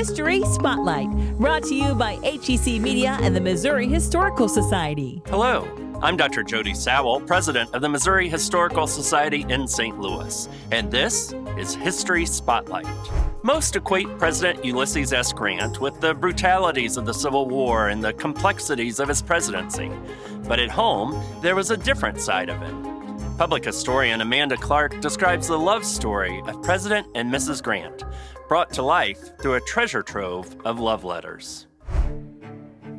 History Spotlight, brought to you by HEC Media and the Missouri Historical Society. Hello, I'm Dr. Jody Sowell, President of the Missouri Historical Society in St. Louis, and this is History Spotlight. Most equate President Ulysses S. Grant with the brutalities of the Civil War and the complexities of his presidency. But at home, there was a different side of it. Public historian Amanda Clark describes the love story of President and Mrs. Grant, brought to life through a treasure trove of love letters.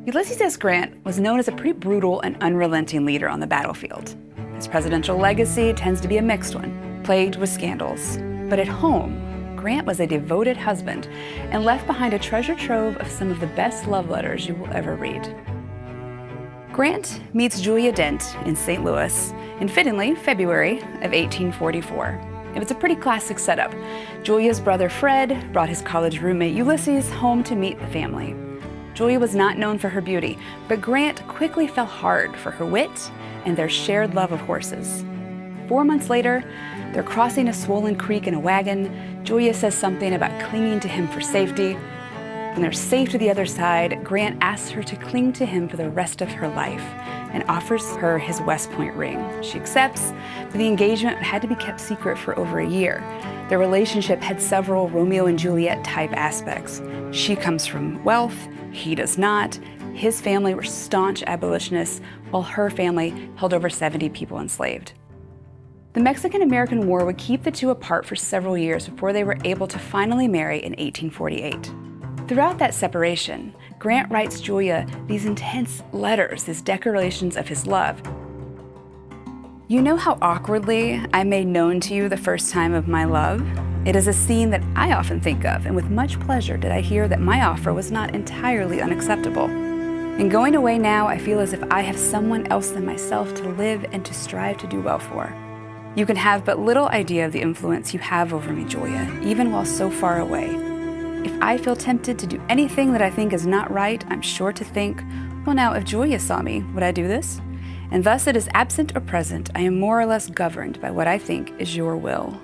Ulysses S. Grant was known as a pretty brutal and unrelenting leader on the battlefield. His presidential legacy tends to be a mixed one, plagued with scandals. But at home, Grant was a devoted husband and left behind a treasure trove of some of the best love letters you will ever read. Grant meets Julia Dent in St. Louis in, fittingly, February of 1844. It was a pretty classic setup. Julia's brother Fred brought his college roommate Ulysses home to meet the family. Julia was not known for her beauty, but Grant quickly fell hard for her wit and their shared love of horses. 4 months later, they're crossing a swollen creek in a wagon. Julia says something about clinging to him for safety. When they're safe to the other side, Grant asks her to cling to him for the rest of her life and offers her his West Point ring. She accepts, but the engagement had to be kept secret for over a year. Their relationship had several Romeo and Juliet type aspects. She comes from wealth, he does not. His family were staunch abolitionists, while her family held over 70 people enslaved. The Mexican-American War would keep the two apart for several years before they were able to finally marry in 1848. Throughout that separation, Grant writes Julia these intense letters, these declarations of his love. You know how awkwardly I made known to you the first time of my love? It is a scene that I often think of, and with much pleasure did I hear that my offer was not entirely unacceptable. In going away now, I feel as if I have someone else than myself to live and to strive to do well for. You can have but little idea of the influence you have over me, Julia, even while so far away. If I feel tempted to do anything that I think is not right, I'm sure to think, well now, if Julia saw me, would I do this? And thus it is absent or present, I am more or less governed by what I think is your will.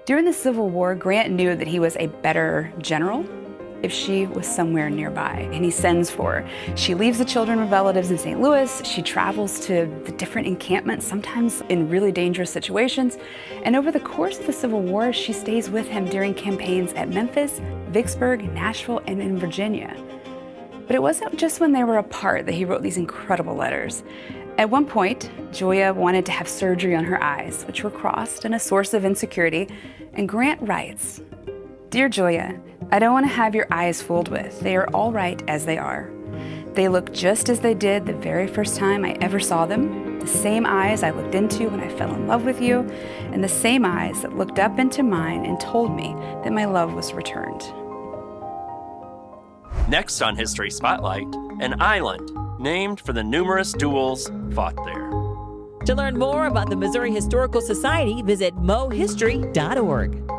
During the Civil War, Grant knew that he was a better general if she was somewhere nearby, and he sends for her. She leaves the children of relatives in St. Louis. She travels to the different encampments, sometimes in really dangerous situations. And over the course of the Civil War, she stays with him during campaigns at Memphis, Vicksburg, Nashville, and in Virginia. But it wasn't just when they were apart that he wrote these incredible letters. At one point, Julia wanted to have surgery on her eyes, which were crossed and a source of insecurity, and Grant writes, Dear Julia, I don't want to have your eyes fooled with. They are all right as they are. They look just as they did the very first time I ever saw them, the same eyes I looked into when I fell in love with you, and the same eyes that looked up into mine and told me that my love was returned. Next on History Spotlight, an island named for the numerous duels fought there. To learn more about the Missouri Historical Society, visit mohistory.org.